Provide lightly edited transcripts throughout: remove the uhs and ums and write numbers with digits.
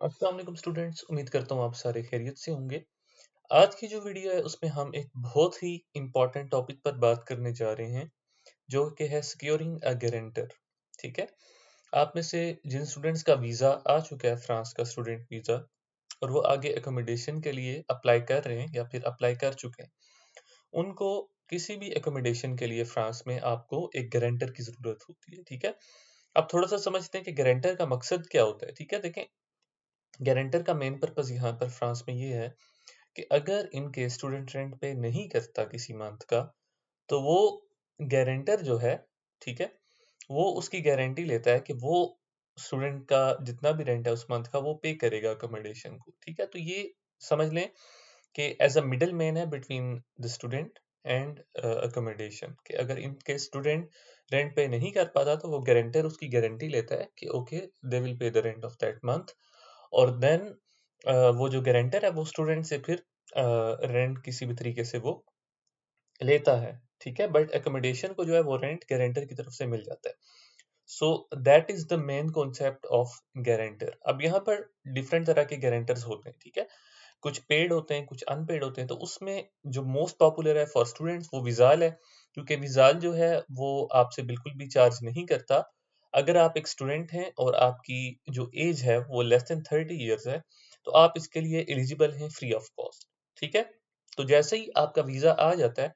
अस्सलाम वालेकुम स्टूडेंट्स, उम्मीद करता हूँ आप सारे खैरियत से होंगे। आज की जो वीडियो है उसमें हम एक बहुत ही इम्पोर्टेंट टॉपिक पर बात करने जा रहे हैं, जो कि है सिक्योरिंग अ गारंटर। ठीक है? आप में से जिन स्टूडेंट्स का वीज़ा आ चुका है, फ्रांस का स्टूडेंट वीज़ा, और वो आगे अकोमोडेशन के लिए अप्लाई कर रहे हैं या फिर अप्लाई कर चुके हैं, उनको किसी भी अकोमोडेशन के लिए फ्रांस में आपको एक गारंटर की ज़रूरत होती है। ठीक है? अब थोड़ा-सा समझते हैं कि गारंटर का मकसद क्या होता है। ठीक है? देखें, गारंटर का मेन पर्पस यहाँ पर फ्रांस में ये है कि अगर इन केस स्टूडेंट रेंट पे नहीं करता किसी मंथ का, तो वो गारंटर जो है, ठीक है, वो उसकी गारंटी लेता है कि वो स्टूडेंट का जितना भी रेंट है उस मंथ का वो पे करेगा अकोमोडेशन को। ठीक है, तो ये समझ लें कि एज अ मिडल मैन है between the student and accommodation, कि अगर इन केस स्टूडेंट रेंट पे नहीं कर पाता तो वो गारंटर उसकी गारंटी लेता है कि okay, they will pay the rent of that month. और देन वो जो गारंटर है वो स्टूडेंट से फिर रेंट किसी भी तरीके से वो लेता है, ठीक है? बट अकोमोडेशन को जो है वो रेंट गारंटर की तरफ से मिल जाता है। So that is the main concept of guarantor. अब यहाँ पर डिफरेंट तरह के गारंटर्स होते हैं, ठीक है? कुछ पेड होते हैं, कुछ अनपेड होते हैं, तो उसमें जो मोस्ट पॉपुलर है फॉर स्टूडेंट्स वो विज़ाल है, क्योंकि विज़ाल जो है वो आपसे बिल्कुल भी चार्ज नहीं करता। अगर आप एक स्टूडेंट हैं और आपकी जो एज है वो लेस देन 30 इयर्स है, तो आप इसके लिए एलिजिबल हैं फ्री ऑफ कॉस्ट, ठीक है? तो जैसे ही आपका वीज़ा आ जाता है,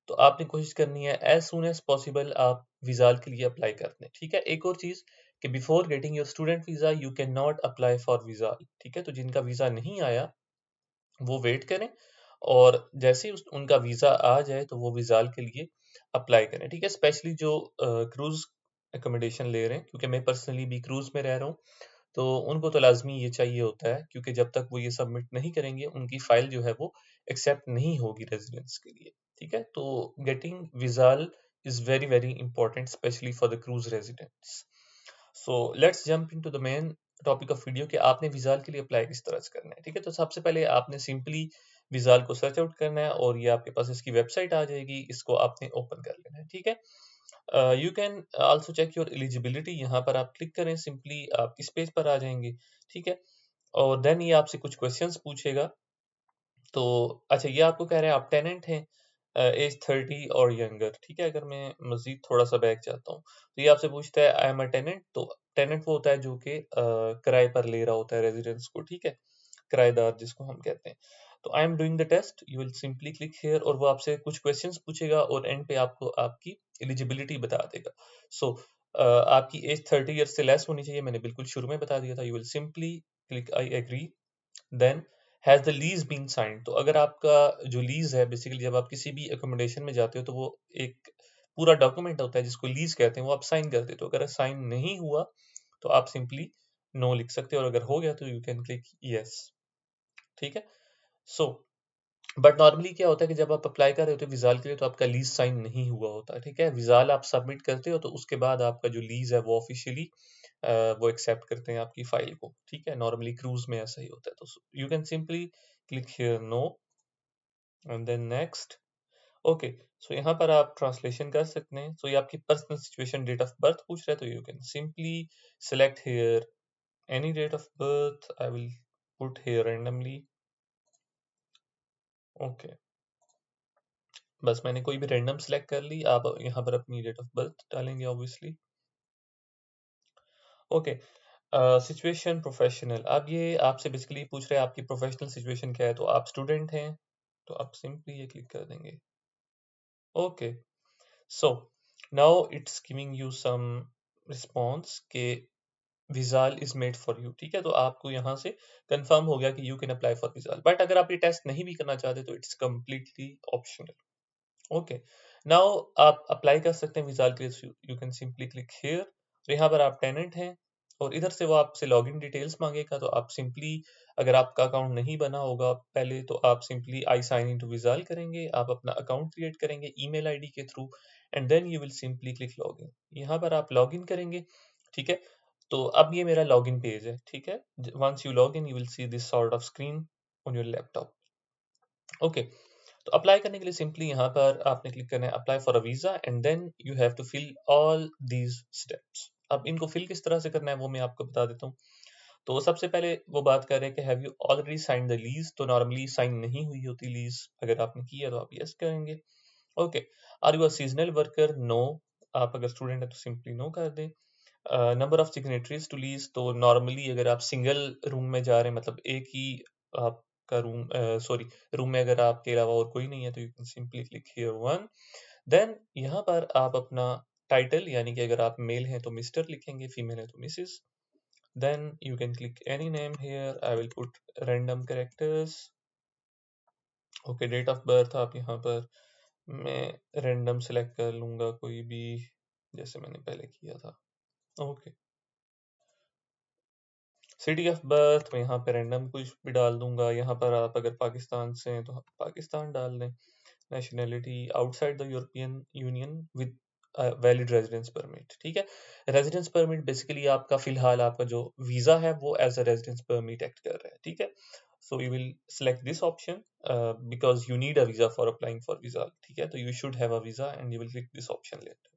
तो आपने कोशिश करनी है एज़ सून एज़ पॉसिबल आप विज़ाल के लिए अप्लाई कर दें, ठीक है? एक और चीज़ कि before getting your student visa you can not apply for Visal, ठीक है? तो जिनका वीज़ा नहीं आया वो वेट करें, और जैसे ही उनका वीज़ा आ जाए तो वो विज़ाल के लिए अप्लाई करें, ठीक है? स्पेशली जो क्रूज़ अकोमोडेशन ले रहे हैं, क्योंकि मैं पर्सनली भी क्रूज़ में रह रहा हूँ, तो उनको तो लाज़मी ये चाहिए होता है, क्योंकि जब तक वो ये सबमिट नहीं करेंगे, उनकी फ़ाइल जो है वो एक्सेप्ट नहीं होगी रेज़िडेंस के लिए, ठीक है? तो getting Visal is very, very important specially for the cruise residents. So let's jump into the main topic of video कि आपने विज़ाल के लिए अप्लाई किस तरह से करना है, ठीक है? तो सबसे पहले आपने सिंपली विज़ाल को सर्च आउट करना है और ये आपके पास इसकी वेबसाइट आ जाएगी, इसको आपने ओपन कर लेना है, ठीक है? You can also check your eligibility, यहाँ पर आप क्लिक करें, सिंपली आप इस पेज पर आ जाएँगे, ठीक है? और देन ये आपसे कुछ क्वेश्चंस पूछेगा। तो अच्छा, ये आपको कह रहा है आप टेनेंट हैं, एज 30 और यंगर, ठीक है? अगर मैं मज़ीद थोड़ा-सा बैक जाता हूँ, तो ये आपसे पूछता है आई एम अ टेनेंट, तो टेनेंट वो होता है जो कि किराए पर ले रहा होता है रेज़िडेंस को, ठीक है? किराएदार जिसको हम कहते हैं। तो I am doing the test, you will simply click here, और वो आपसे कुछ क्वेश्चंस पूछेगा और एंड पे आपको आपकी एलिजिबिलिटी बता देगा। सो आपकी एज 30 ईयर्स से लेस होनी चाहिए, मैंने बिल्कुल शुरू में बता दिया था। You will simply click I agree, then has the lease been signed, तो अगर आपका जो लीज़ है, बेसिकली जब आप किसी भी अकोमोडेशन में जाते हो तो वो एक पूरा डॉक्यूमेंट होता है जिसको लीज़ कहते हैं, वो आप साइन कर देते हो। अगर साइन नहीं हुआ तो आप सिंपली नो लिख सकते हो, और अगर हो गया तो यू कैन क्लिक येस, ठीक है? सो बट नॉर्मली क्या होता है कि जब आप अप्लाई कर रहे होते हो विज़ाल के लिए तो आपका लीज़ साइन नहीं हुआ होता, ठीक है? विज़ाल आप सबमिट करते हो तो उसके बाद आपका जो लीज़ है वो ऑफ़िशियली वो एक्सेप्ट करते हैं आपकी फ़ाइल को, ठीक है? नॉर्मली क्रूज़ में ऐसा ही होता है। तो you can simply click here no and then next. Okay, so यहाँ पर आप ट्रांसलेशन कर सकते हैं। सो ये आपकी personal situation, date of birth पूछ रहा है, तो you can simply select here any date of birth. I will put here randomly. Okay, बस मैंने कोई भी रैंडम सेलेक्ट कर ली, आप यहाँ पर अपनी डेट ऑफ बर्थ डालेंगे ऑब्वियसली। ओके, सिचुएशन प्रोफेशनल, अब ये आपसे बेसिकली पूछ रहे हैं आपकी प्रोफेशनल सिचुएशन क्या है, तो आप स्टूडेंट हैं, तो आप सिंपली ये क्लिक कर देंगे। Okay, so now it's giving you some response के visa is made for you, ठीक है? तो आपको यहाँ से कंफर्म हो गया कि you can apply for Visal, but अगर आप ये टेस्ट नहीं भी करना चाहते तो it's completely optional. Okay, now आप अप्लाई कर सकते हैं विज़ाल के लिए, you can simply click here, तो यहाँ पर आप टेनेंट हैं और इधर से वो आपसे लॉगिन डिटेल्स मांगेगा, तो आप सिंपली, अगर आपका अकाउंट नहीं बना होगा पहले, तो आप simply I sign in to Visal करेंगे, आप अपना अकाउंट क्रिएट करेंगे ईमेल आईडी के through, and then you will simply click login. यहाँ पर आप लॉगिन करेंगे, ठीक है? तो अब ये मेरा लॉगिन पेज है, ठीक है? Once you log in you will see this sort of screen on your laptop. Okay, तो अप्लाई करने के लिए सिंपली यहाँ पर आपने क्लिक करना है apply for a visa, and then you have to fill all these steps. अब इनको फिल किस तरह से करना है वो मैं आपको बता देता हूँ। तो सबसे पहले वो बात कर रहे हैं कि have you already sign the lease, तो नॉर्मली साइन नहीं हुई होती लीज, अगर आपने की है तो आप यस करेंगे। Okay, are you a seasonal worker? No, आप अगर स्टूडेंट है तो सिंपली नो कर दें। Number of signatories to lease, तो नॉर्मली अगर आप सिंगल रूम में जा रहे हैं, मतलब एक ही आपका रूम, सॉरी, रूम में अगर आपके अलावा और कोई नहीं है, तो you can simply click here one. Then यहाँ पर आप अपना टाइटल, यानी कि अगर आप मेल हैं तो मिस्टर लिखेंगे, फीमेल है तो Mrs. Then you can click any name here, I will put random characters. Okay, date of birth आप यहाँ पर, मैं रैंडम सेलेक्ट कर लूँगा कोई भी, जैसे मैंने पहले किया था। ओके, सिटी ऑफ बर्थ मैं यहाँ पे रैंडम कुछ भी डाल दूंगा। यहाँ पर आप अगर पाकिस्तान से हैं तो आप पाकिस्तान डाल दें। Nationality outside the European union with valid residence permit, ठीक है। रेजिडेंस परमिट बेसिकली आपका फिलहाल आपका जो वीजा है वो as a residence permit act कर रहा है, ठीक है। So you will select this option because you need a visa for applying for visa, ठीक है। तो you should have a visa and you will click this option later.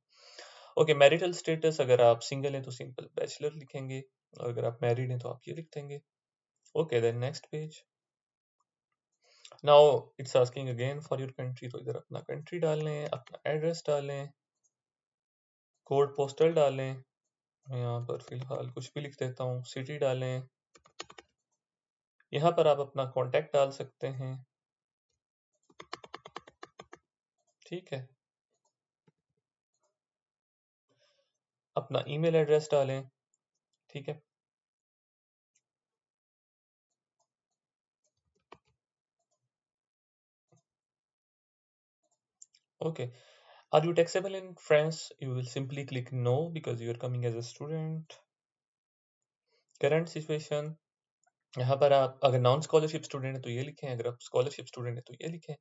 Okay, marital status, अगर आप सिंगल हैं तो simple bachelor लिखेंगे, और अगर आप मैरिड हैं तो आप ये लिख देंगे। Okay, then next page. Now it's asking again for your country, तो इधर अपना कंट्री डालें, अपना एड्रेस डालें, कोड पोस्टल डालें। मैं यहाँ पर फिलहाल कुछ भी लिख देता हूँ, सिटी डालें। यहाँ पर आप अपना कॉन्टैक्ट डाल सकते हैं, ठीक है। अपना ईमेल एड्रेस डालें, ठीक है। Okay, are you taxable in France? You will simply click no because you are coming as a student. Current situation, यहाँ पर आप अगर नॉन स्कॉलरशिप स्टूडेंट है तो ये लिखें, अगर आप स्कॉलरशिप स्टूडेंट है तो ये लिखें।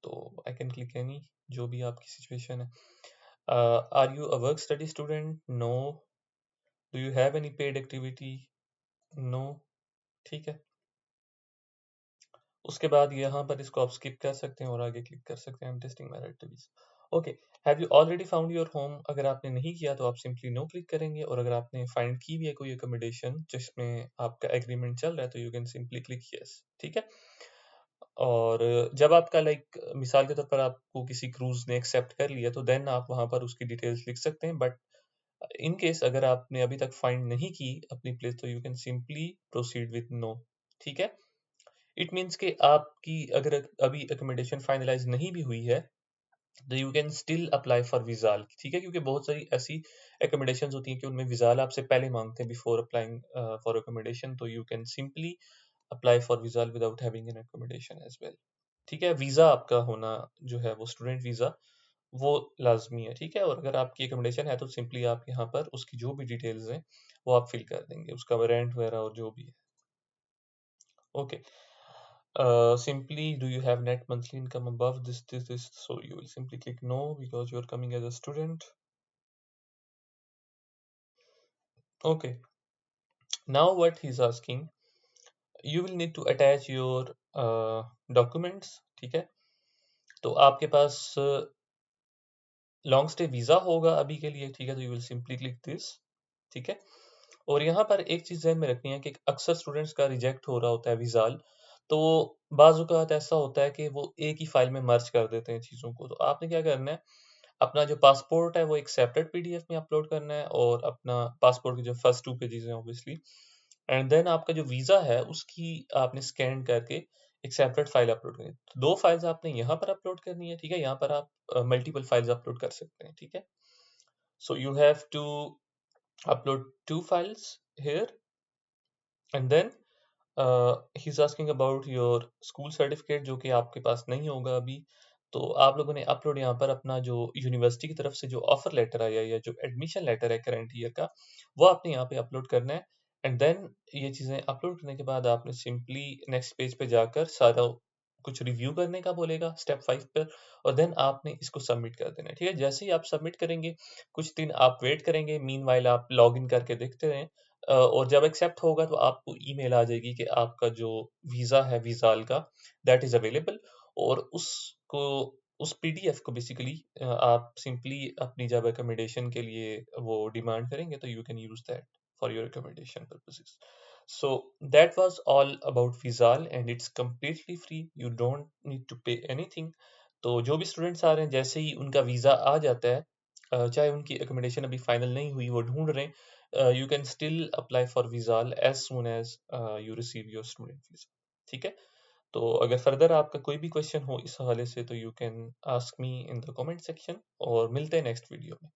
तो आई कैन क्लिक एनी, जो भी आपकी सिचुएशन है। Are you a work study student? No. Do you have any paid activity? No, ठीक है। उसके बाद यहाँ पर इसको आप स्किप कर सकते हैं और आगे क्लिक कर सकते हैं, I am testing my activities. Okay, have you already found your home? अगर आपने नहीं किया तो आप सिंपली नो क्लिक करेंगे, और अगर आपने फाइंड की भी है कोई अकोमोडेशन जिसमें आपका एग्रीमेंट चल रहा है तो you can simply click yes, ठीक है। और जब आपका लाइक मिसाल के तौर पर आपको किसी क्रूज ने एक्सेप्ट कर लिया तो देन आप वहां पर उसकी डिटेल्स लिख सकते हैं, बट इन केस अगर आपने अभी तक फाइंड नहीं की अपनी प्लेस तो you can simply proceed with no, ठीक है। इट मीन्स कि आपकी अगर अभी अकोमोडेशन फाइनलाइज नहीं भी हुई है तो you can still apply for Visal, ठीक है, क्योंकि बहुत सारी ऐसी अकोमोडेशन होती हैं कि उनमें विजाल आपसे पहले मांगते हैं बिफोर अप्लाइंग फॉर अकोमोडेशन, तो you can simply apply for Visal without having an accommodation as well, ठीक है। वीजा आपका होना जो है वो स्टूडेंट वीजा वो लाजमी है, ठीक है। और अगर आपकी अकोमोडेशन है तो सिंपली आप यहाँ पर उसकी जो भी डिटेल्स हैं वो आप फिल कर देंगे, उसका रेंट वगैरह और जो भी है। Okay, simply do you have net monthly income above this, so you will simply click no because you are coming as a student. Okay, now what he's asking, you will need to attach your documents, ठीक है। तो आपके पास long stay visa होगा अभी के लिए, ठीक है, तो you will simply click this, ठीक है। और यहाँ पर एक चीज ध्यान में रखनी है कि अक्सर स्टूडेंट्स का रिजेक्ट हो रहा होता है विजाल, तो बाज़ औक़ात ऐसा होता है कि वो एक ही फाइल में मर्ज कर देते हैं चीज़ों को। तो आपने क्या करना है, अपना जो पासपोर्ट है वो एक सेपरेट पीडीएफ में अपलोड करना है, और अपना पासपोर्ट के जो फर्स्ट 2 पेजेज़ हैं ऑब्वियसली, एंड देन आपका जो वीज़ा है उसकी आपने स्कैन करके एक सेपरेट फाइल अपलोड करनी है। तो 2 फाइल्स आपने यहाँ पर अपलोड करनी है, ठीक है? यहाँ पर आप मल्टीपल फाइल्स अपलोड कर सकते हैं, ठीक है? So you have to upload 2 files here, and then he's asking about your school certificate जो कि आपके पास नहीं होगा अभी। तो आप लोगों ने अपलोड यहाँ पर अपना जो यूनिवर्सिटी की तरफ से जो ऑफर लेटर आया या जो एडमिशन लेटर है करंट ईयर का, वो आपने यहाँ पे अपलोड करना है। एंड देन ये चीज़ें अपलोड करने के बाद आपने सिंपली नेक्स्ट पेज पे जाकर सारा कुछ रिव्यू करने का बोलेगा स्टेप 5 पर, और देन आपने इसको सबमिट कर देना है, ठीक है। जैसे ही आप सबमिट करेंगे कुछ दिन आप वेट करेंगे, मीनवाइल आप लॉग इन करके देखते रहें, और जब एक्सेप्ट होगा तो आपको ईमेल आ जाएगी कि आपका जो वीज़ा है विज़ाल का दैट इज़ अवेलेबल, और उसको उस पीडीएफ को बेसिकली आप सिंपली अपनी जब अकोमोडेशन के लिए वो डिमांड करेंगे तो you can use that for your accommodation purposes. So that was all about Vizal and it's completely free. You don't need to pay anything. तो जो भी स्टूडेंट्स आ रहे हैं जैसे ही उनका वीज़ा आ जाता है, चाहे उनकी एकोमोडेशन अभी फाइनल नहीं हुई वो ढूंढ रहे हैं, you can still apply for Visal as soon as you receive your student visa. ठीक है, तो अगर फर्दर आपका कोई भी क्वेश्चन हो इस हवाले से तो you can ask me in the comment section और मिलते हैं नेक्स्ट वीडियो में।